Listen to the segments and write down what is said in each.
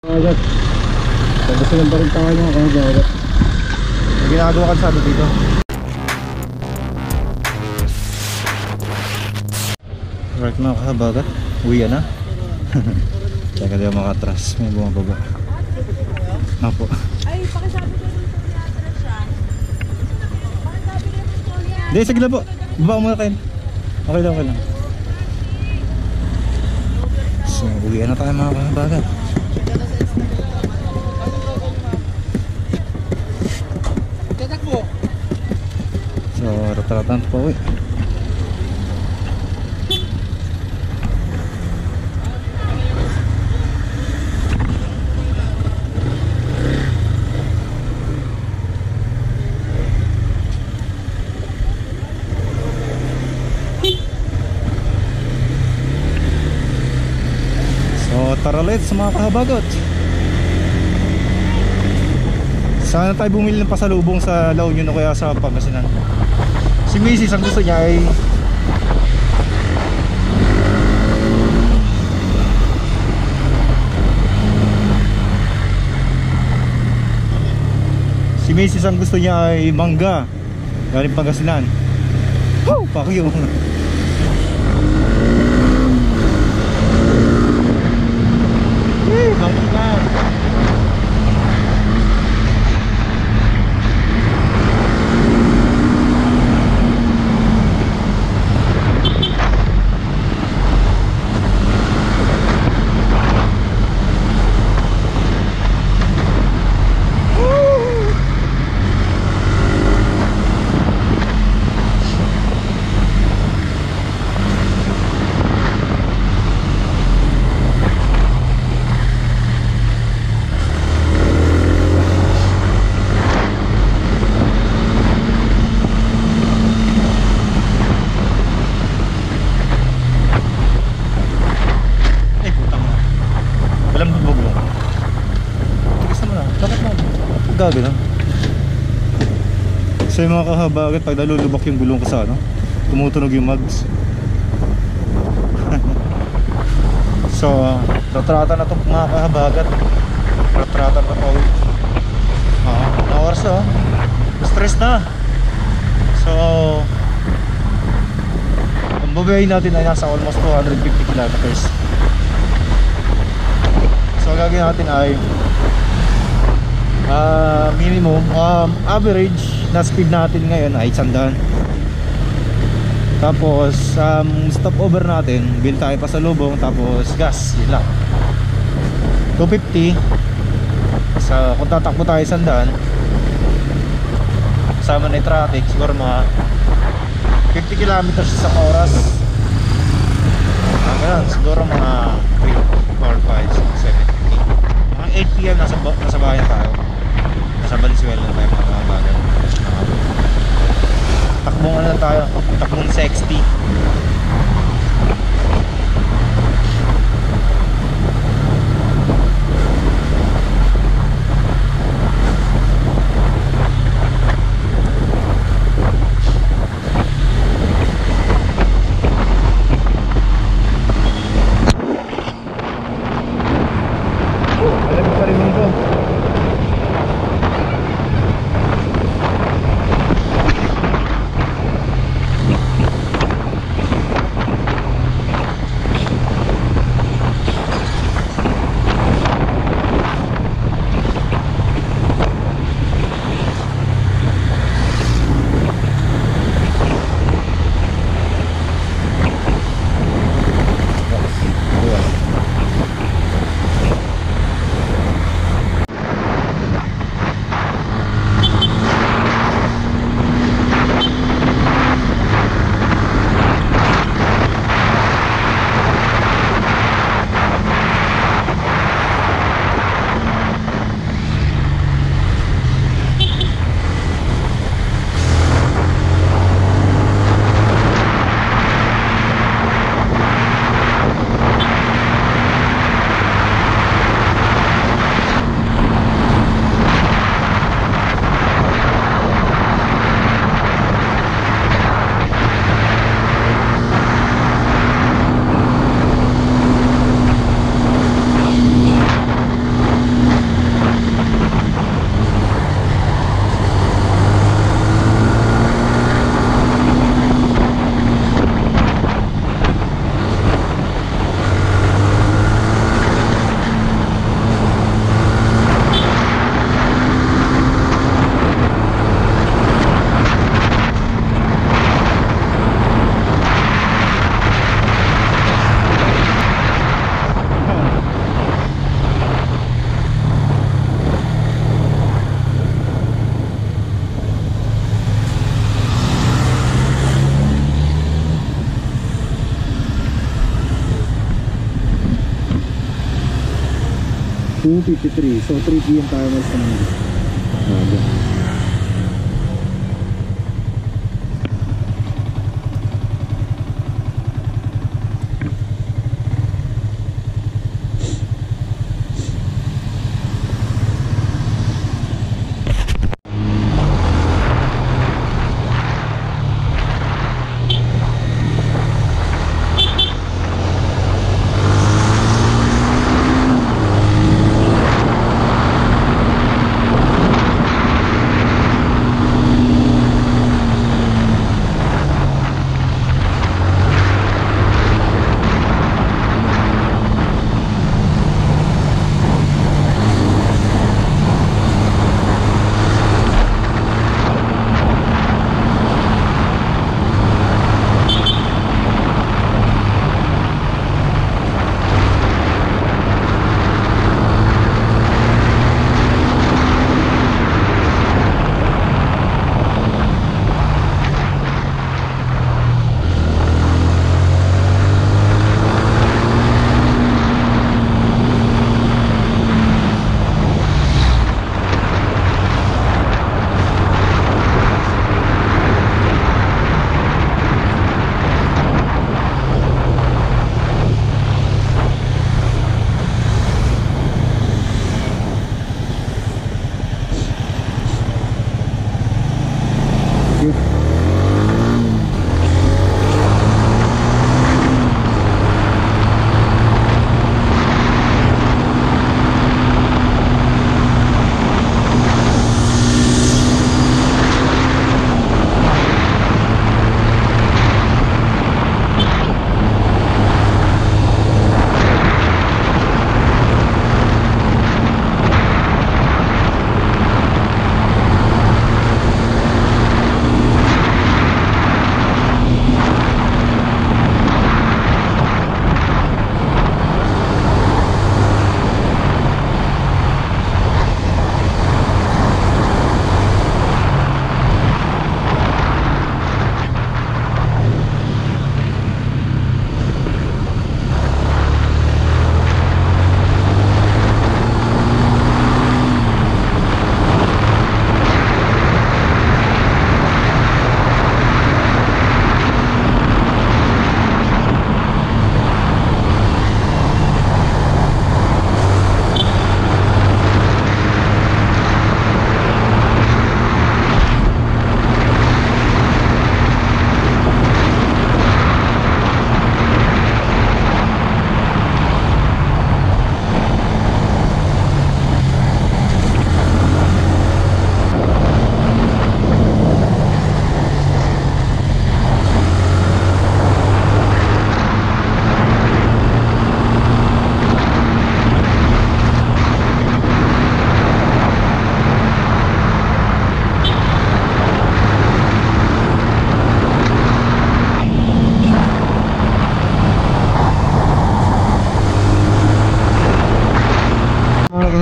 Agad. Pagkasilan pa rin tayo mga kagagat. May ginagawa kalsado dito. Right mga kahabagat, uwi na. Teka di ako makatras, may bumababa. Apo. Ay, pakisabi ko nung tumiatras siya. Pakisabi ko nung tumiatras. Hindi, sige lang po. Baba muna kayo. Okay lang, okay lang. So, uwi na tayo mga kahabagat. So, rata-ratan po uwi. So, tara let's mga kahabagot. Sana tayo bumili ng pasalubong sa La Union o kaya sa Pangasinan. Si Mrs. ang gusto niya ay mangga galing Pangasinan. Woo! Pakyo. Mangga. Gano'n. So yung mga kahabagat, pag nalulubak yung gulong ko sa ano, tumutunog yung mags. So ratrata na ito mga kahabagat. Ratrata na ito. Oras na. Stress na. So ang babayahin natin ay nasa almost 250 kilometers. So gagawin natin ay minimum average na speed natin ngayon ay 100. Tapos stopover natin, bill tayo pa sa lubong, tapos gas, yun lang 250. So kung tatakbo tayo 100 kasama na yung traffic, siguro mga 50 kilometers sa oras. Ganun, siguro mga 3, 4, 5, 6, 7, 8 mga 8 PM nasa bahay na tayo. Sa Valenzuela na tayo mga kabagan. Takbong ano na tayo, takbong 60. Alam mo pa rin mundo. 2:53. So 3 PM tayo mas naman.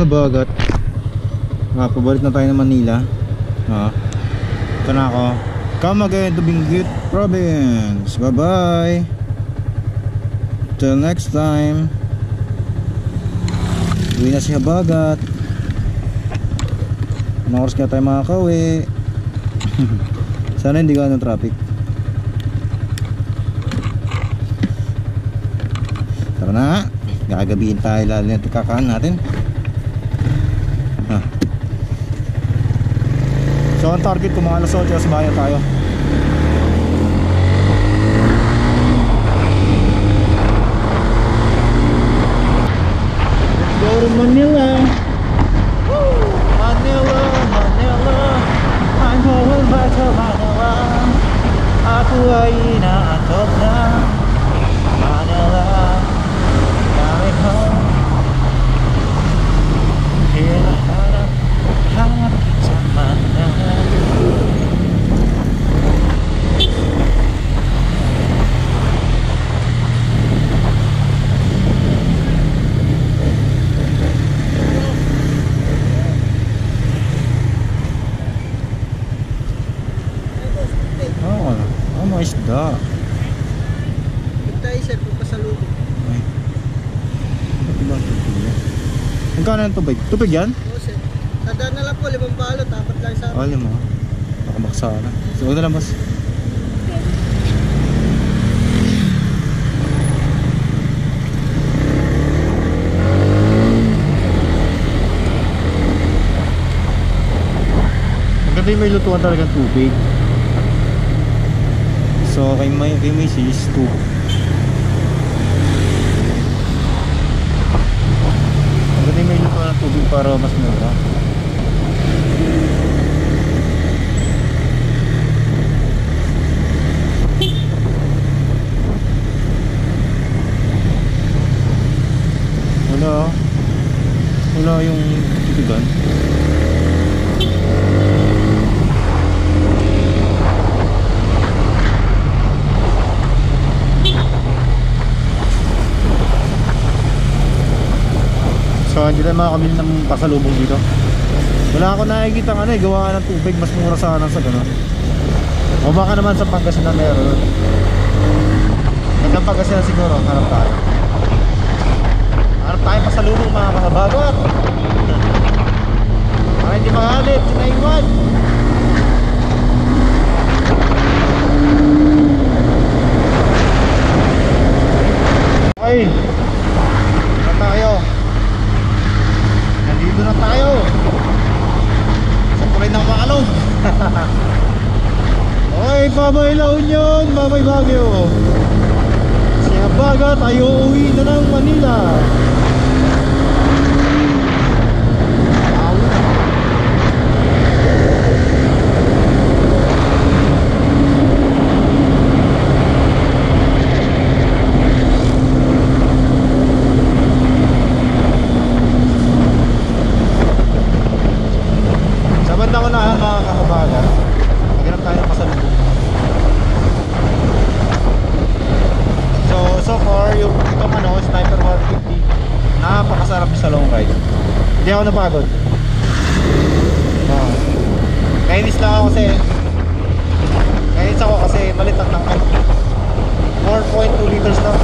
Bagat. Pabalik na tayo ng Manila. Ito na ako. Come again to Benguet Province. Bye bye. Till next time. Uwi na si Habagat. Anong oras kaya tayo makakauwi? Sana hindi ka ng traffic. Tara na. Gagabihin tayo lalo na ito kakaan natin. So ang target ko mga alas 8 sa bayan tayo. Let's go to Manila. Woo! Manila, Manila, I'm going back to Manila. Ako ay inaantok na Manila, coming home. Hinahanap, hanap kita Manila. Magkano yung tubig? Tubig yan? Kasi, tandaan na lang po, 5 balot, dapat lang sa amin. Alam mo. Nakamaksa na. So, na lang boss. Maganda yung may lutuan talagang tubig. So, kay Macy is 2. Maganda yung may lutuan ng tubig para mas mura. Wala yung tubigan. So hindi tayo makakabili ng pasalubong dito. Wala ako nakikita ng gawa ng tubig, mas mura sana sa ganun. O baka naman sa Pangasinan meron. Sa Pangasinan siguro, harap tayo. Harap tayo pasalubong mga kahabagot. Para hindi makalit, sinaiwan. Okay, na tayo. Nandito na tayo sa kulay ng Maalog. Okay, Babay La Union, Babay Baguio. Si Habagat ay uuwi na ng Manila. Bandang unahan mga kahabagat, maghanap tayo ng pasalubong. So far yung itong Sniper 150, napakasarap sa long ride. Hindi ako napagod. Kainis lang ako kasi malit ang tangkad. 4.2 liters lang.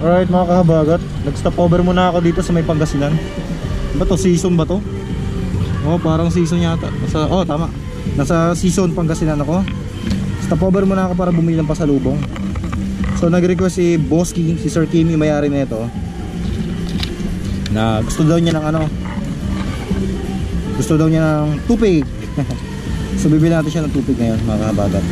Alright mga kahabagat, nag-stop over muna ako dito sa may Pangasinan. Ba to? Season ba to? Oh, parang season yata. Tama. Nasa season Pangasinan ako. Stop over muna ako para bumili ng pasalubong. So nag-request si Boss King, si Sir Kim, yung may-ari nito, na gusto daw niya ng gusto daw niya ng tupig. So bibili natin siya ng tupig ngayon mga kahabagat.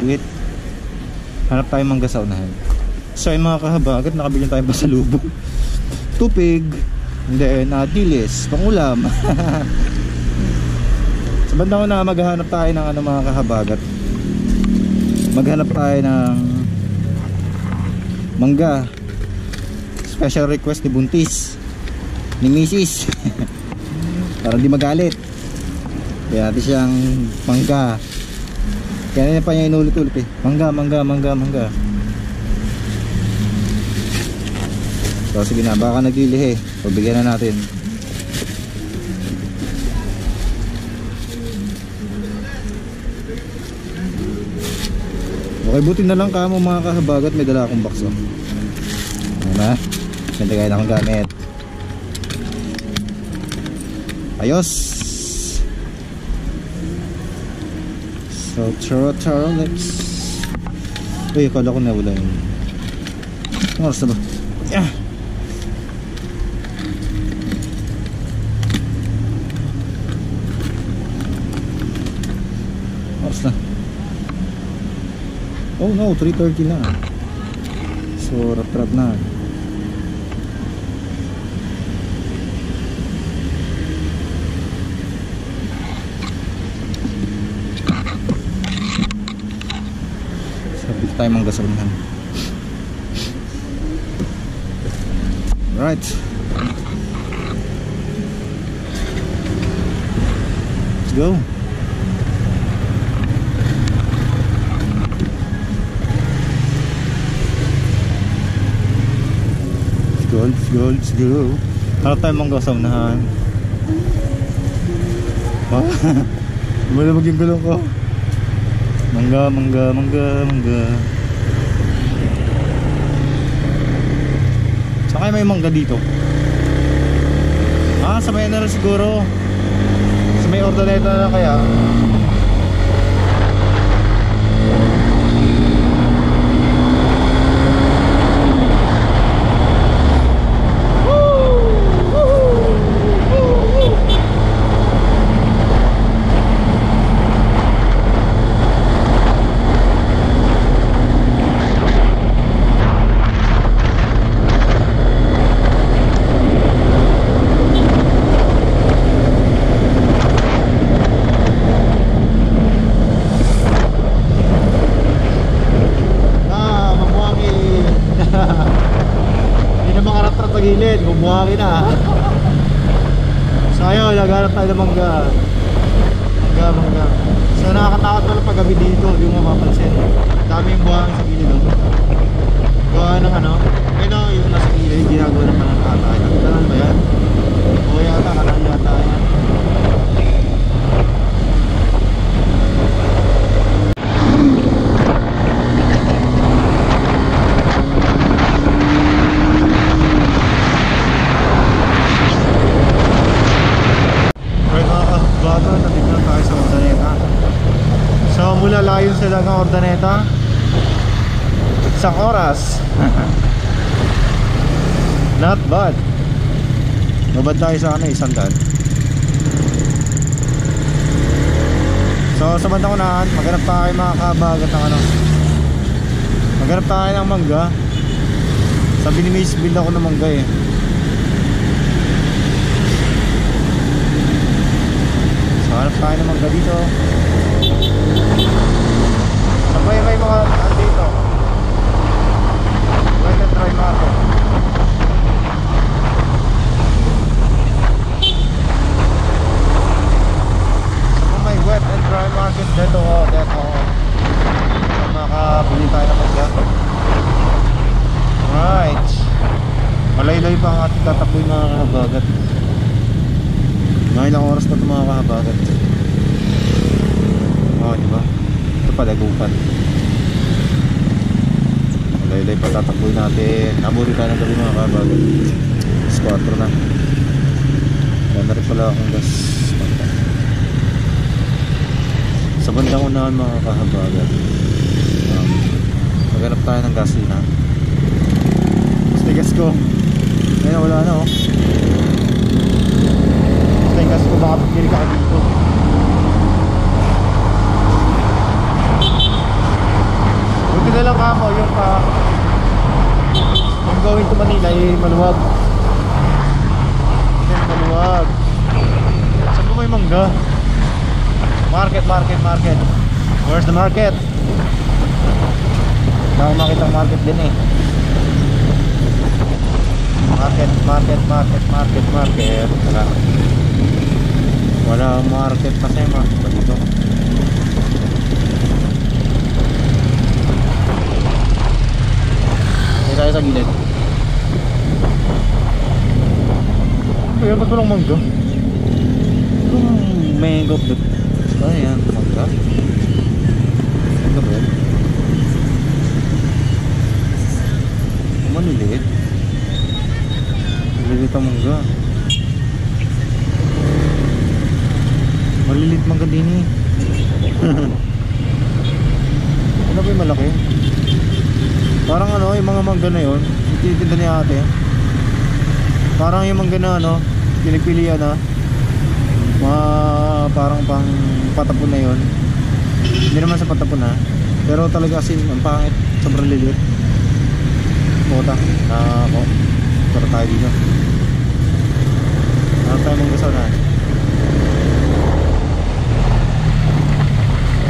saglit. Hanap tayo mangga sa unahan. So yung mga kahabagat, nakabili tayo pasalubong. Tupig, and then dilis, pangulam. Sa bandang una, maghahanap tayo ng ano mga kahabagat. Maghanap tayo ng mangga. Special request ni Buntis, ni Mrs. Para di magalit. Kaya natin siyang mangga. Kaya pa niya inulit-ulit eh. Mangga. So sige na, baka naglilihi. Pabigyan na natin. Okay, buti na lang kamo mga kahabagat, may dala akong box. Ano na? Ganda kaya na akong gamit. Ayos. So charo lips. Uy, akala ko nawala yun. Ang oras na ba? Yeah. Oras na. Oh no, 3:30 na. So rap na. Tayo mang gasolinahan. Right. Let's go. Let's go. Harap tayo mang gasolinahan. Malamag yung gulong ko. Mangga. Saka may mangga dito. Sa may na siguro. Sa may Ordoneta na kaya. Bumuhangin na. So ayun, naghanap tayo ng mangga. So nakakatakot pala pag gabi dito, hindi mo mapapansin. Dami yung buhangin sa gilid doon. Gawa ng ano, yung nasa gilid, ginagawa ng panangkatay. Kanan ba yan? O yata, kanan yata yan. Mula layon sa dagang Ordoneta, isang oras. Not bad. Mabad tayo sa isang daan. So sa bandang unahan, maghanap tayo mga kabagat ng ano. Maghanap tayo ng mangga. Sabi ni Miss, build ako ng mangga eh. So hanap tayo ng mangga dito. Sabay may mga dito. Wet and dry market. So may wet and dry market dito. So makabili tayo ng mangga. Right. Malaylay pa ang ating tatakboy mga kahabagat. Mga ilang oras pa ito mga kahabagat. Diba? Ito pala gupan. Laylay pa tatakboy natin. Naburi tayo ng gabi mga kabagat. 4 na. Wala na rin pala akong gas. Sa bandang unahan mga kahabagat, maghanap tayo ng gasolina. Basta gas ko ngayon wala na oh. Basta gas ko baka pagkiri ka dito. going to Manila ay maluwag. Yan, maluwag. Saan ba may mangga? Market. Where's the market? Wala akong makitang market din eh. Market. Wala akong market kasi dito. Hindi tayo sa gilid. Ayan, ba't walang mangga? Mango. Ayan, mangga. Ano ba yan? Maliliit. Maliliit ang mangga. Maliliit mangga din eh. Ano ba yung malaki? Parang ano, yung mga mangga na yun, ititinda ni ate. Parang yung mangga na ano, pinipilian na parang pang patapon na yun. Hindi naman sa patapon na, pero talaga kasi ang pangit, sobrang lilit. Puta, ako tara tayo dito. Ano tayo mangga na?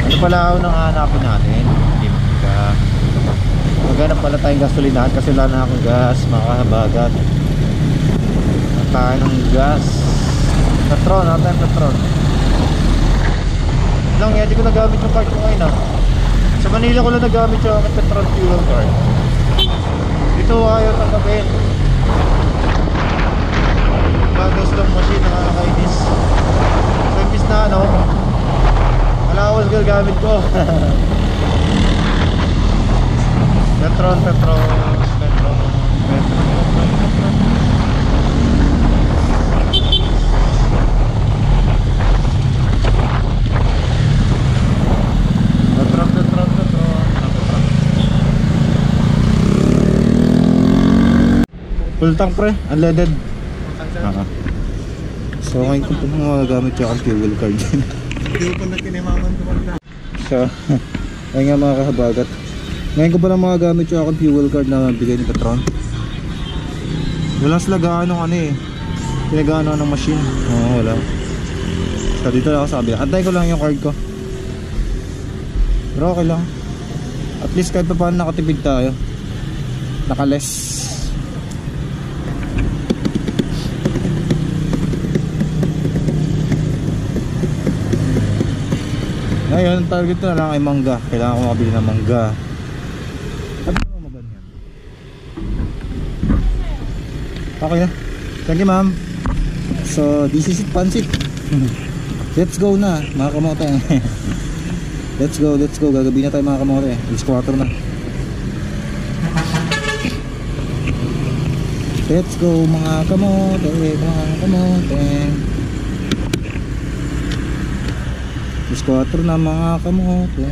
Ano pala ako nang hanapin natin? Hindi mangga. Maghanap pala tayong gasolinahan kasi wala na akong gas, mga kahabagat. Tayo ng gas. Petron, natin Petron. Lang yan, di ko nagamit yung card ko ngayon ah. Sa Manila ko lang nagamit yung Petron fuel card. Dito ayaw tanggapin. Bagas lang machine, nakakainis. So imbis na ano, alawas gagamit ko. Petron. Full tank pre, unleaded. So ngayon ko po magagamit yung fuel card. Hindi ko na kinimaman ko na. So, ayun nga mga kahabagat. Ngayon ko pa lang magagamit yung akong fuel card na bigay ni Petron. Wala sila gaano ano eh, pinagaano ng machine. Oo, wala. So dito lang ako sabi, antay ko lang yung card ko. Pero okay lang. At least kahit pa paano nakatipid tayo. Nakaless. Ngayon, target na lang ay mangga. Kailangan ko makabili ng mangga. Sabi ko mo ba yan? Okay na. Thank you ma'am. So, this is it, pansit. Let's go na, mga kamote. Let's go. Gagabi na tayo mga kamote. Alas 4 na. Let's go mga kamote. Alas 4 na mga kamote.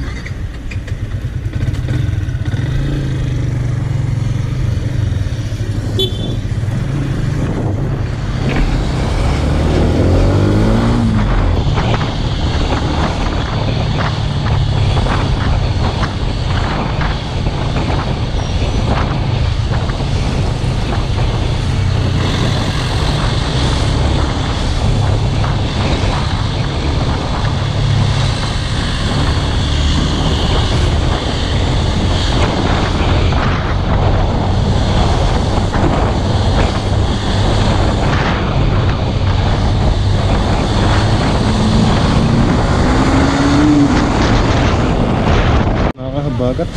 Kahabagat.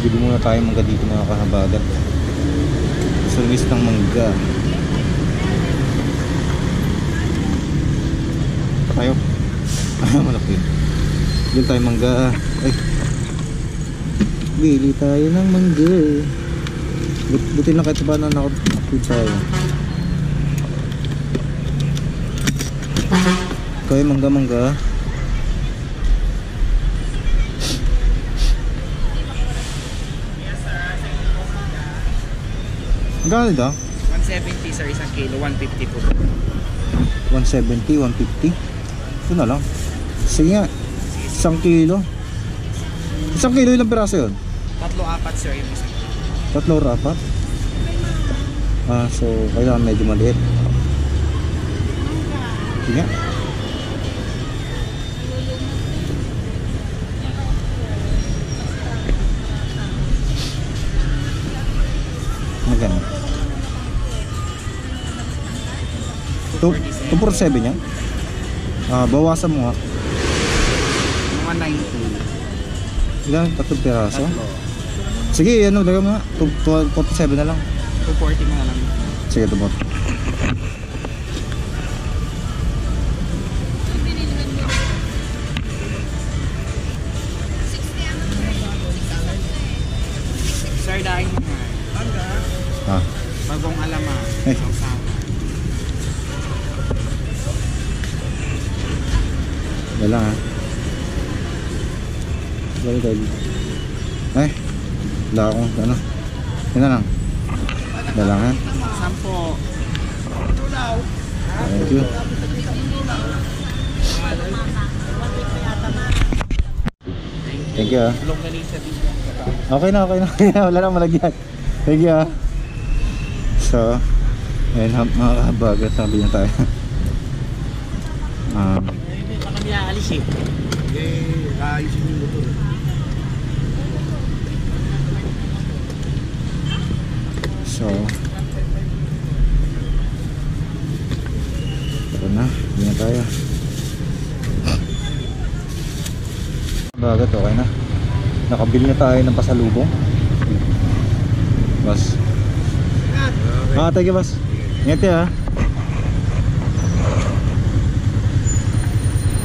Bili muna tayo mangga dito mga kahabagat. Service ng mangga. Tayo. Malaki. Bili tayo mangga. Ay. Bili tayo ng mangga. Buti na kahit ba na nakapit tayo. Kaya mangga. Magkano dito? 170 sir, isang kilo, 150 po. 170, 150. Ito na lang. Sige nga. Isang kilo. Isang kilo ilang piraso yun? 3-4 sir yung isang kilo. 3-4? So kailangan medyo maliit. Sige. Magkano? 247 yan? Bawasan mo nga. Mga 90. Ilan? 3 piraso? Tatlo. Sige, ano, lagay mo nga. 247 na lang. 240 mo na lang. Sige, tubot. Sir, dahil mo nga. Ah. Bagong alaman. Eh. Wala ha. Wala tayo. Ay. Wala akong ano. Yan na lang. Wala lang ha. 10. Thank you. Thank you ha. Longganisa din. Okay na, okay na. Wala nang malagyan. Thank you ha. So, ayun mga kabagat, sabi niya tayo. Hindi pa kami aalis eh. Ayusin yung motor. So, tara na, hindi na tayo. Bagat, okay na. Nakabili na tayo ng pasalubong. Boss. Thank you, boss. Ingat ya.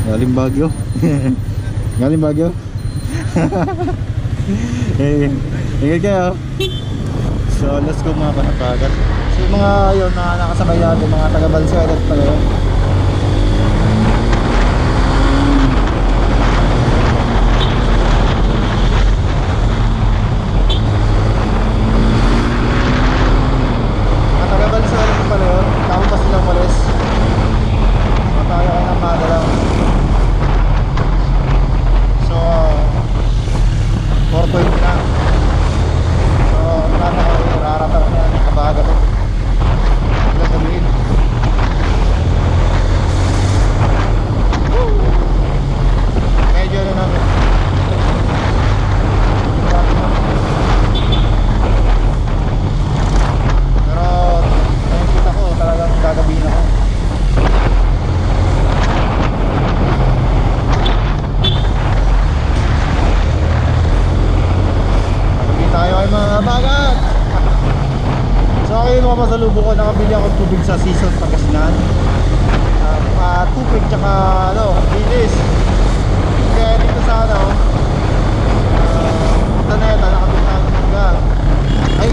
Galing Baguio. Galing Baguio. Ingat kayo. So let's go mga kanabagat. So yung mga yun na nakasabay natin, mga taga Valenzuela at pala yun. Mga taga Valenzuela at pala yun. Tama pa silang malis. Matayo kayo ng madalaw. So 4.20 na. Raratar na nakabaga to. Wala sabihin. Medyo ano namin. Pero nakikita ko talagang gagabihin ako. Gagabihin tayo ay mga bagat. So okay, mga pasalubong ko, nakabili ako tubig sa Seasons Pangasinan. Tubig tsaka ano, bilis. Kaya dito sa ano, Ordaneta, nakabili tayo ng mangga. Ay,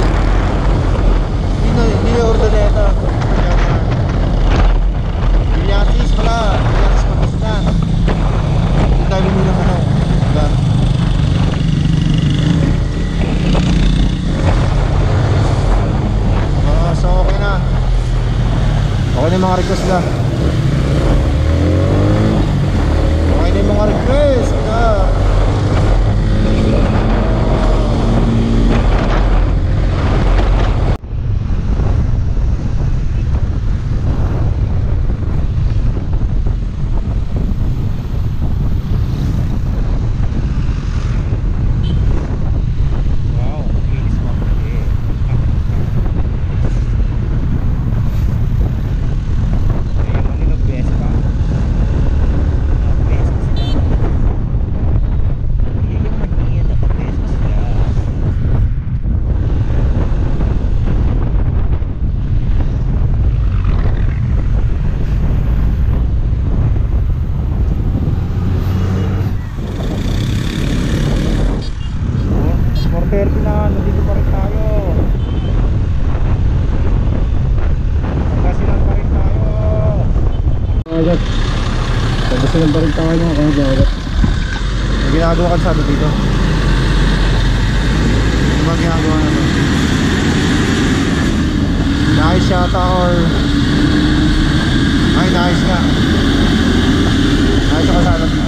hindi na Ordaneta. Biliasis pala, Biliasis Pangasinan. Hindi tayo bumili ng ano, mangga. So okay na. Okay na yung mga request na. Okay na yung mga request na. Nandito pa rin tayo. Pangasinan pa rin tayo. Agad. Pangasinan pa rin tayo mga kagagat. May ginagawa ka sa dito. Ano ba ginagawa na ito? Nice yata or ay nice nga. Nice ako sana.